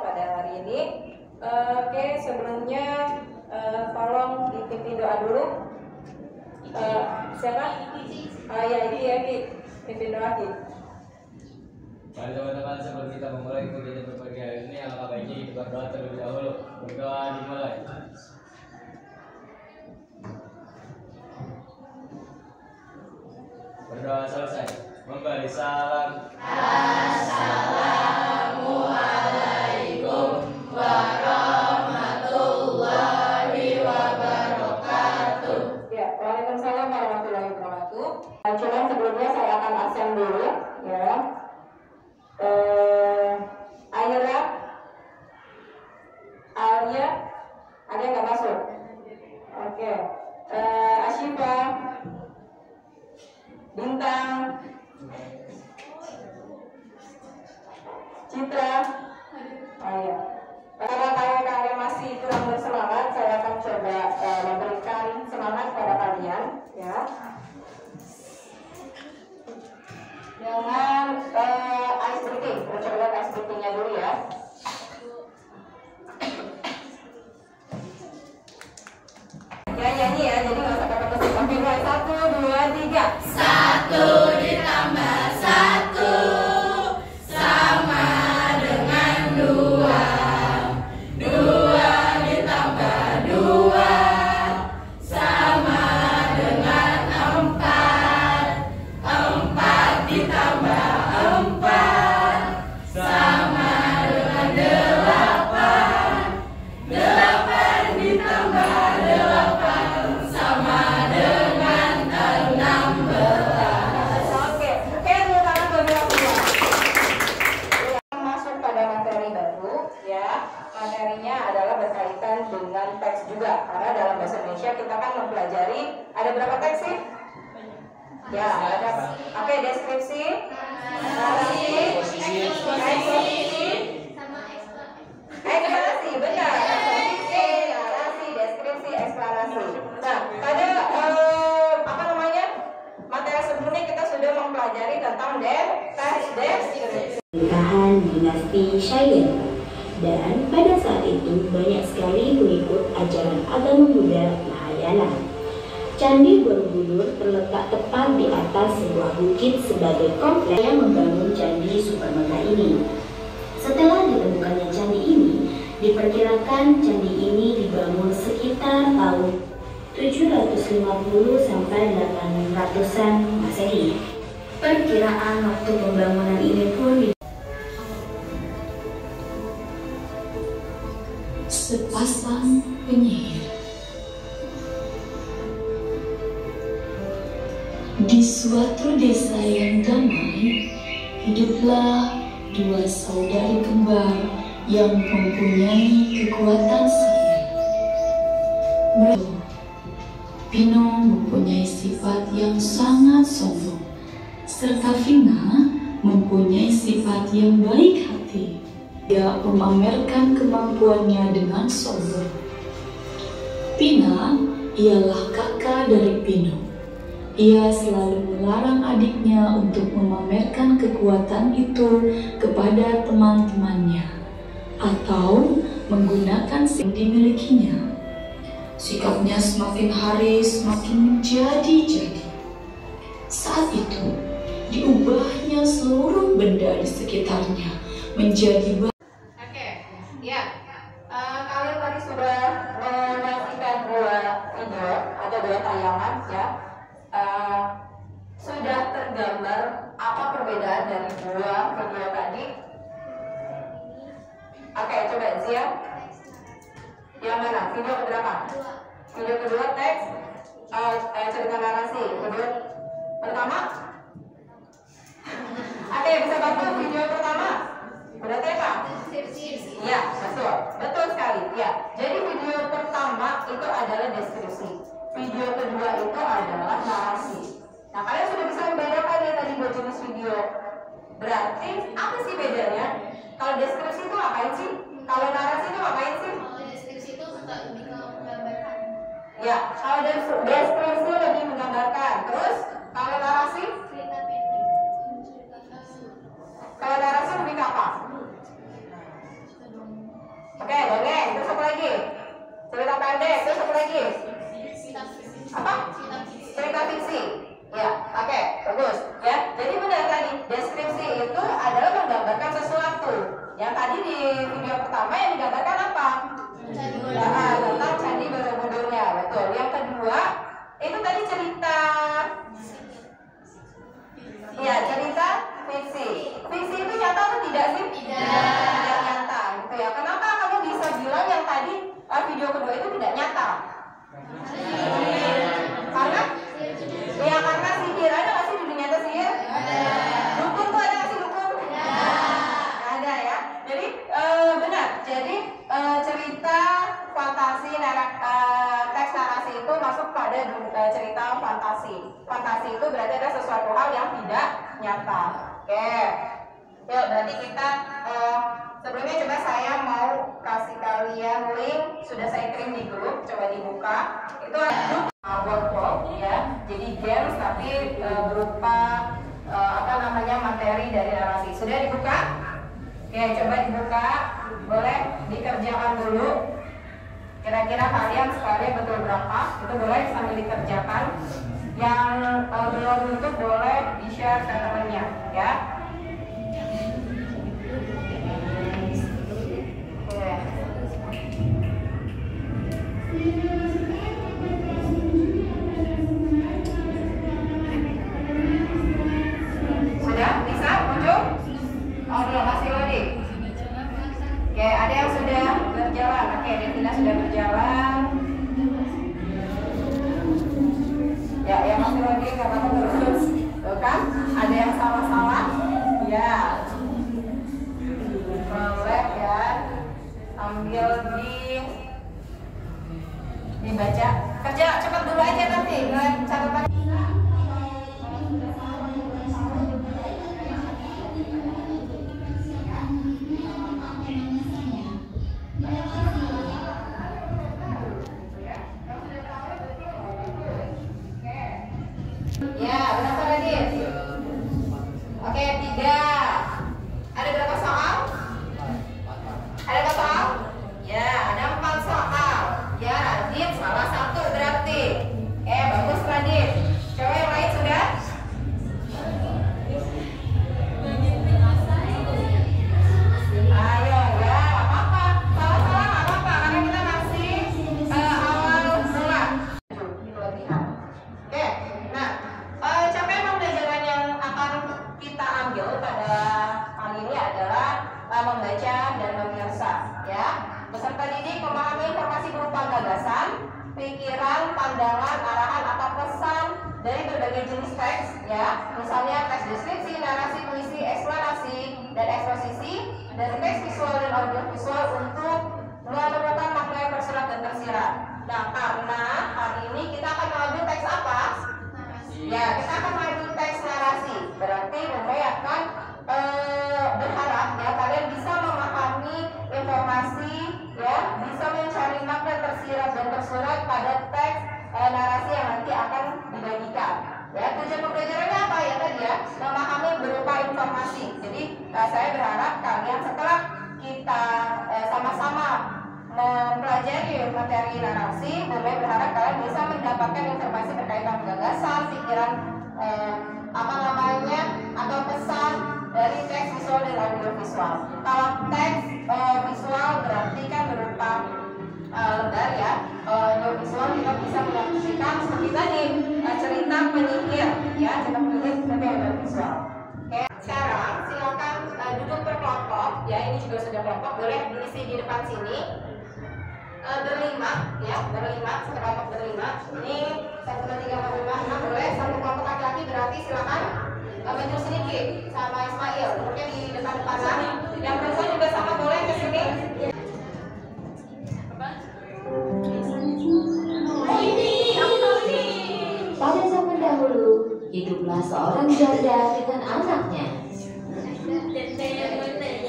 pada hari ini. Oke, sebelumnya tolong dipimpin doa dulu. Siapa? Ya, ini ya, Ki. Pimpin doa, Ki. Mari teman-teman, sebelum kita memulai kegiatan berpagi hari ini, alangkah baiknya kita berdoa terlebih dahulu. Berdoa dimulai. Berdoa selesai. Memberi salam. Assalamualaikum warahmatullahi wabarakatuh. Ya, waalaikumsalam warahmatullahi wabarakatuh. Cuma sebelumnya saya akan absen dulu, ya. Aira, Alia, ada yang nggak masuk? Oke. Ashifa, Bintang, Citra, ya. Karena kalian masih kurang bersemangat, saya akan coba memberikan semangat pada kalian, ya. Dengan ice breathing, kita coba lihat ice breathingnya dulu ya. Ya nyanyi ya, jadi nggak usah pakai musik. Oke, 1, 2, 3. 1 ditambah 1 sama dengan 2. 2 ditambah 2 sama dengan 4. 4 ditambah 4 sama dengan 8. 8 ditambah 8 sama dengan 16. Oke, tepuk tangan beberapa ya. Masuk pada materi baru, ya. Materinya adalah berkaitan dengan teks juga, karena dalam bahasa Indonesia kita kan mempelajari ada berapa teks sih? Ya, ada. Oke, deskripsi, narasi, eksposisi, eksplanasi, benar. Eksposisi, narasi, deskripsi, eksplanasi. Nah, pada materi sebelumnya kita sudah mempelajari tentang teks deskripsi. Pemerintahan dinasti Shaya, dan pada saat itu banyak sekali pengikut ajaran agama Buddha Mahayana. Candi Borobudur terletak tepat di atas sebuah bukit sebagai kompleks yang membangun candi super megah ini. Setelah ditemukannya candi ini, diperkirakan candi ini dibangun sekitar tahun 750 sampai 800-an Masehi. Perkiraan waktu pembangunan ini pun Sepasang penyihir. Di suatu desa yang damai, hiduplah dua saudari kembar yang mempunyai kekuatan sihir. Pino mempunyai sifat yang sangat sombong, serta Vina mempunyai sifat yang baik hati. Dia memamerkan kemampuannya dengan sombong. Pina ialah kakak dari Pino. Ia selalu melarang adiknya untuk memamerkan kekuatan itu kepada teman-temannya atau menggunakan yang dimilikinya. Sikapnya semakin hari semakin menjadi-jadi. Saat itu, diubahnya seluruh benda di sekitarnya menjadi Kalian tadi sudah menyaksikan dua video atau dua tayangan ya. Sudah tergambar apa perbedaan dari dua video tadi? Oke, coba Zia. Yang mana? Video keberapa? Video kedua teks cerita narasi. Video pertama? Ada yang bisa bantu video pertama? Berarti apa? Ya, betul sekali. Ya, jadi video pertama itu adalah deskripsi. Video kedua itu adalah narasi. Nah, kalian sudah bisa membedakan ya tadi dua jenis video. Berarti apa sih bedanya? Kalau deskripsi itu ngapain sih? Kalau narasi itu ngapain sih? Kalau deskripsi itu lebih ke menggambarkan. Ya, kalau deskripsi lebih menggambarkan. Terus kalau narasi? Cerita pendek. Kalau narasi lebih ke apa? lagi? Cerita pendek. Terus apa lagi? Apa? Cerita fiksi. Ya, oke, bagus. Ya, jadi benar tadi deskripsi itu adalah menggambarkan sesuatu. Yang tadi di video pertama yang digambarkan apa? Tentang Candi Borobudurnya, betul. Yang kedua itu tadi cerita. Ya, cerita fiksi. Fiksi itu nyata atau tidak sih? Tidak nyata. Gitu ya. Kenapa kamu bisa bilang yang tadi video kedua itu tidak nyata? Karena ya karena sihir. Ada nggak sih di dunia nyata sihir? Dukun tuh ada nggak sih dukun? Ada ya. Jadi benar. Jadi cerita fantasi teks narasi itu masuk pada cerita fantasi. Fantasi itu berarti ada sesuatu hal yang tidak nyata. Oke. Yuk, berarti kita sebelumnya coba saya mau kasih kalian link, sudah saya kirim di grup, coba dibuka. Itu ada workshop ya. Jadi games tapi berupa apa namanya materi dari narasi. Sudah dibuka? Oke, coba dibuka. Boleh dikerjakan dulu. Kira-kira kalian skalanya betul berapa? Itu boleh sambil dikerjakan. Yang belum itu boleh di-share ke temannya ya. Sudah bisa muncul? Oh belum, masih loading. Oke, ada yang sudah berjalan. Oke, Devina sudah berjalan. Ya, yang masih loading nggak apa-apa terus. Tuh kan? Ada yang salah-salah? Ya. Boleh ya. Ambil dibaca. Kerja cepat dulu aja nanti. Catatan. Ya, berapa tadi? Oke, 3. Ada berapa soal? Ada berapa soal? Ya, ada 4 soal. Ya, Radit salah 1 berarti. Bagus Radit. Coba yang lain sudah? Ayo ya, apa-apa. Salah-salah nggak apa-apa karena kita masih awal mula. Oke, nah capaian pembelajaran yang akan kita ambil pada kali ini adalah membaca dan memirsa ya. Peserta didik memahami informasi berupa gagasan, pikiran, pandangan, arahan atau pesan dari berbagai jenis teks ya. Misalnya teks deskripsi, narasi, puisi, eksplanasi, dan eksposisi, dari teks visual dan audiovisual untuk menemukan makna yang tersurat dan tersirat. Nah, karena hari ini kita akan mengambil teks apa? Ya, kita akan mengambil teks narasi. Berarti Bunda akan berharap ya kalian bisa memahami informasi ya, bisa mencari makna tersirat dan tersurat pada teks narasi yang nanti akan dibagikan. Ya, tujuan pembelajarannya apa ya tadi ya? Memahami berupa informasi. Jadi saya berharap kalian setelah kita sama-sama mempelajari materi narasi, Bunda berharap kalian bisa mendapatkan informasi berkaitan gagasan, pikiran apa namanya atau pesan dari teks visual dan audiovisual. Kalau teks visual berarti kan berupa lembar ya. Audiovisual kita bisa menyaksikan seperti tadi cerita penyihir ya, cerita penyihir tapi audiovisual. Oke, sekarang silakan duduk berkelompok ya. Ini juga sudah kelompok, boleh diisi di depan sini. Berlima ya, berlima, satu kelompok berlima. Ini 1, 2, 3, 4, 5, 6 boleh. Satu kelompok laki-laki berarti silakan maju sedikit sama Ismail, duduknya di depan-depanan. Yang perempuan juga sama, boleh ke sini. Pada zaman dahulu, hiduplah seorang janda dengan anaknya.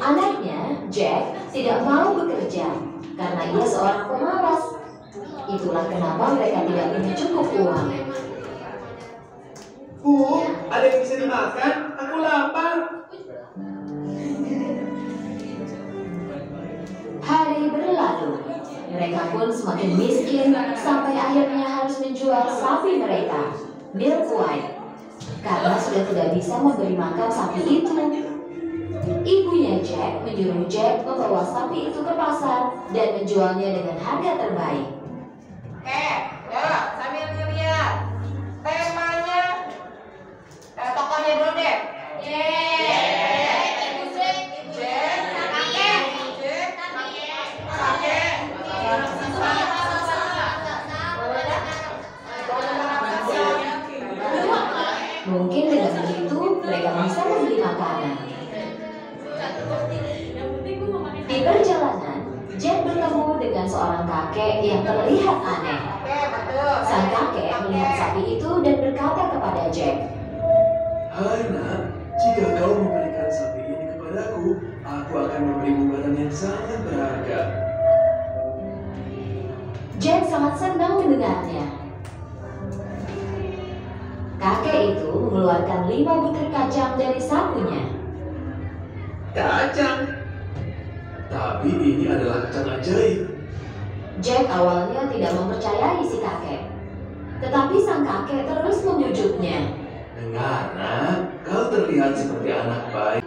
Anaknya, Jack, tidak mau bekerja karena ia seorang pemalas. Itulah kenapa mereka tidak punya cukup uang. Bu, ada yang bisa dimakan? Aku lapar. Hari berlalu Mereka pun semakin miskin sampai akhirnya harus menjual sapi mereka, Milk White, karena sudah tidak bisa memberi makan sapi itu. Ibunya Jack menyuruh Jack membawa sapi itu ke pasar dan menjualnya dengan harga terbaik. Ya, sambil dilihat temanya, tokohnya dulu deh. Mungkin dengan begitu mereka bisa membeli makanan. Di perjalanan, Jack bertemu dengan seorang kakek yang terlihat aneh. Sang kakek melihat sapi itu dan berkata kepada Jack, Hai nak, jika kau memberikan sapi ini kepadaku, aku akan memberimu barang yang sangat berharga. Jack sangat senang mendengarnya. Kakek itu mengeluarkan 5 butir kacang dari sakunya. Kacang? Tapi ini adalah kacang ajaib. Jack awalnya tidak mempercayai si kakek. Tetapi sang kakek terus membujuknya. Dengar nak, kau terlihat seperti anak baik.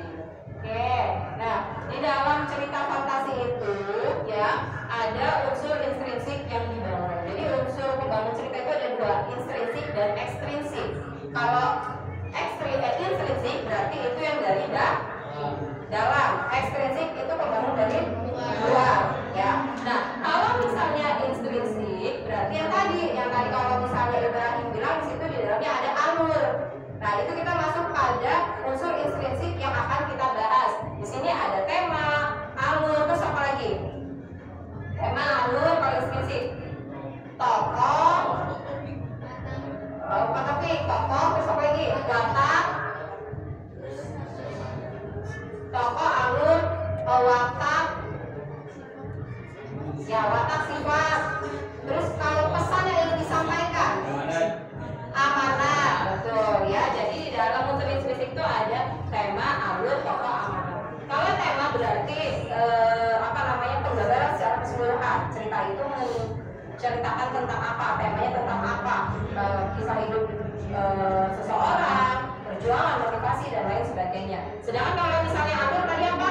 Nah di dalam cerita fantasi itu ya ada unsur intrinsik yang dibangun. Jadi unsur pembangun cerita itu ada 2, intrinsik dan ekstrinsik. Kalau intrinsik berarti itu yang dari dalam, ekstrinsik itu pembangun dari luar ya. Nah kalau misalnya intrinsik berarti yang tadi kalau misalnya Ibrahim bilang di situ di dalamnya ada alur. Nah itu kita masuk pada unsur intrinsik yang akan kita bahas. Di sini ada tema, alur, terus apa lagi? Tema, alur, kalau intrinsik. Tokoh, terus apa lagi? Watak, tokoh, alur, watak, ya watak, sifat. Terus kalau pesan yang ingin disampaikan, amanah, betul ya. Jadi di dalam unsur intrinsik itu ada tema, alur, tokoh, amanah. Kalau tema berarti penggambaran secara keseluruhan. Cerita itu menceritakan tentang apa, temanya tentang apa, kisah hidup seseorang, perjuangan, motivasi dan lain sebagainya. Sedangkan kalau misalnya alur tadi apa?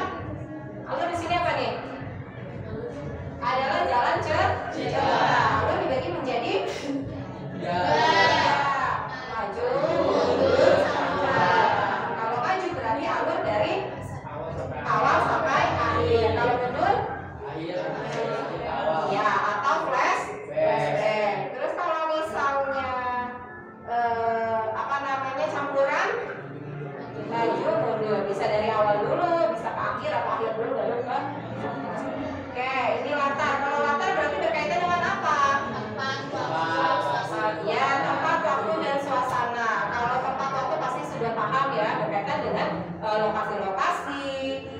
Alur di sini apa nih? Adalah jalan cerita. Alur dibagi menjadi maju, mundur, kalau maju berarti alur dari awal sampai akhir. Kalau mundur, ya atau flashback. Terus kalau misalnya campuran, maju mundur, bisa dari awal dulu, bisa ke akhir atau akhir dulu baru ke. Ini latar. Kalau latar berarti berkaitan dengan apa? Ya, tempat, waktu, dan suasana. Kalau tempat, waktu pasti sudah paham ya, berkaitan dengan lokasi-lokasi.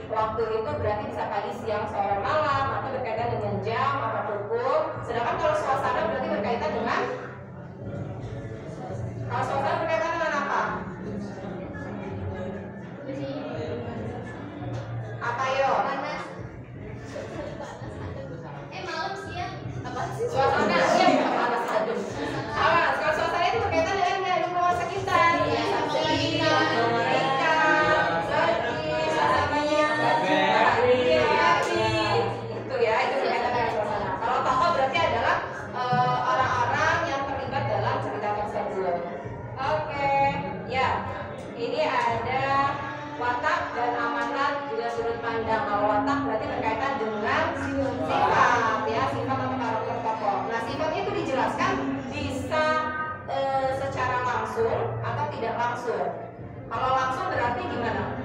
Waktu itu berarti bisa pagi, siang, sore, malam, atau berkaitan dengan jam atau pukul. Sedangkan kalau suasana berarti berkaitan dengan apa? Apa yo? Malam siang. Apa sih? Suasana ya, panas adem. Kalau suasana itu berkaitan dengan lingkungan sekitar. Mereka, suasananya itu ya, itu berkaitan dengan suasana. Kalau tokoh berarti adalah orang-orang yang terlibat dalam cerita tersebut. Ya, ini ada watak dan amanat juga sudut pandang. Kalau watak berarti berkaitan dengan sifat ya, sifat atau karakter tokoh. Nah, sifat itu dijelaskan bisa secara langsung atau tidak langsung. Kalau langsung berarti gimana?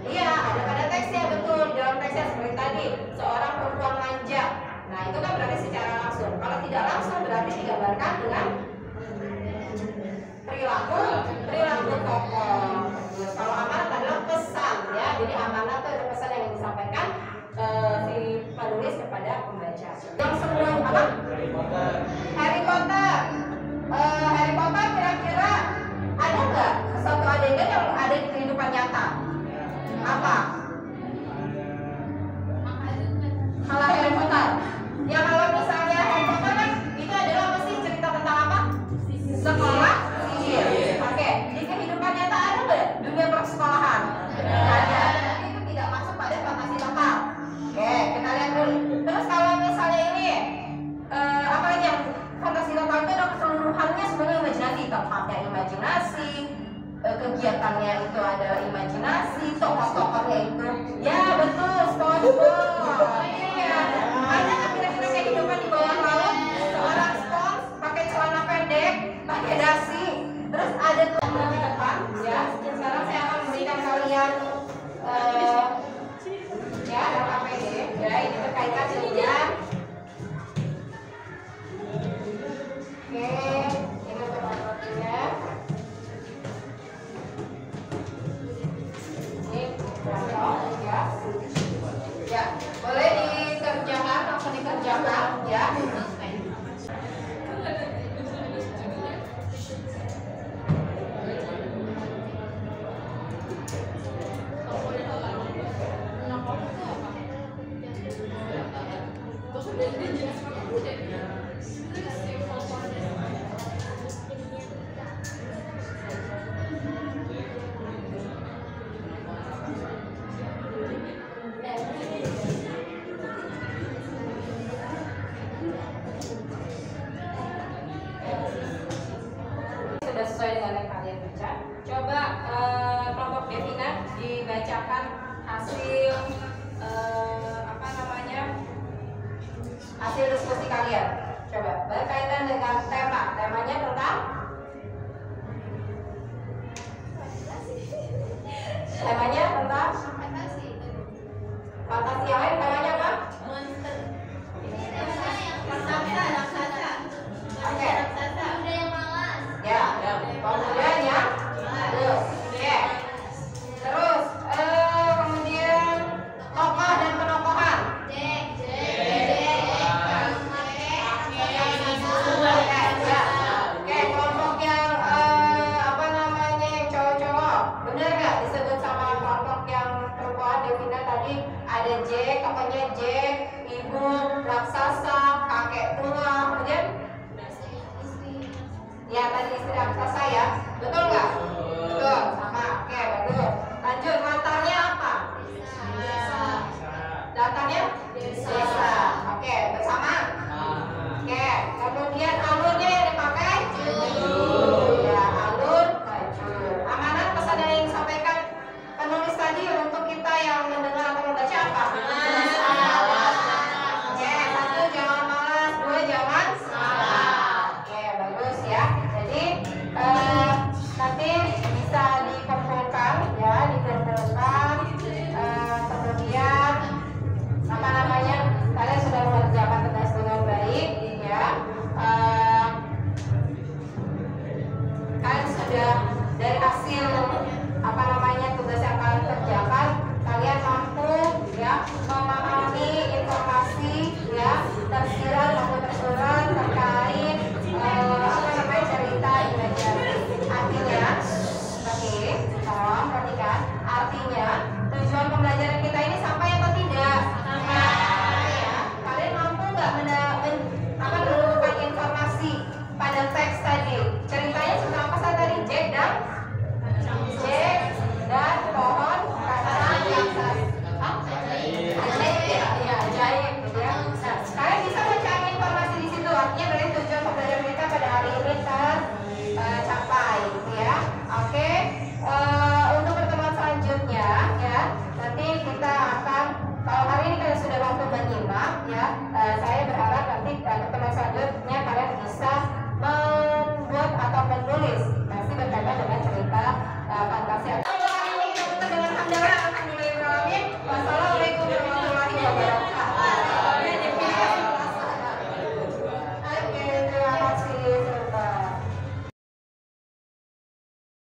Iya, ada pada teksnya, betul. Di dalam teksnya seperti tadi, seorang perempuan manja. Nah, itu kan berarti secara langsung. Kalau tidak langsung berarti digambarkan dengan perilaku tokoh. Kalau amanat adalah pesan ya, jadi amanat itu ada pesan yang disampaikan si penulis kepada pembaca. Yang sebelum apa? Harry Potter. Harry Potter kira-kira ada nggak suatu adegan yang ada di kehidupan nyata? Apa? Kalau Harry Potter Iya. Ada nggak kira-kira kehidupan di bawah laut? Seorang spons pakai celana pendek, pakai dasi. Terus ada tuh di depan, ya. Sekarang saya akan memberikan kalian ya APD. Ya, ini berkaitan dengan oke, ini untuk artinya. Ini contoh ya. Ya, boleh dikerjakan, langsung dikerjakan ya. Sudah sesuai dengan yang kalian baca. Coba kelompok Devina dibacakan hasil hasil diskusi kalian. Coba berkaitan dengan tema. Temanya tentang fantasi. Yang lain temanya apa? Oke. Ya, kemudian ya. Oke. Terus kemudian tokoh dan penokohan. Oke, kelompok yang yang cowok-cowok. Benar nggak disebut sama kelompok yang perempuan Devina tadi? Ada Jack, tokohnya Jack, ibu, raksasa, kakek tua, kemudian ya tadi istri raksasa ya, betul nggak? Betul, sama. Oke, bagus. Lanjut mata.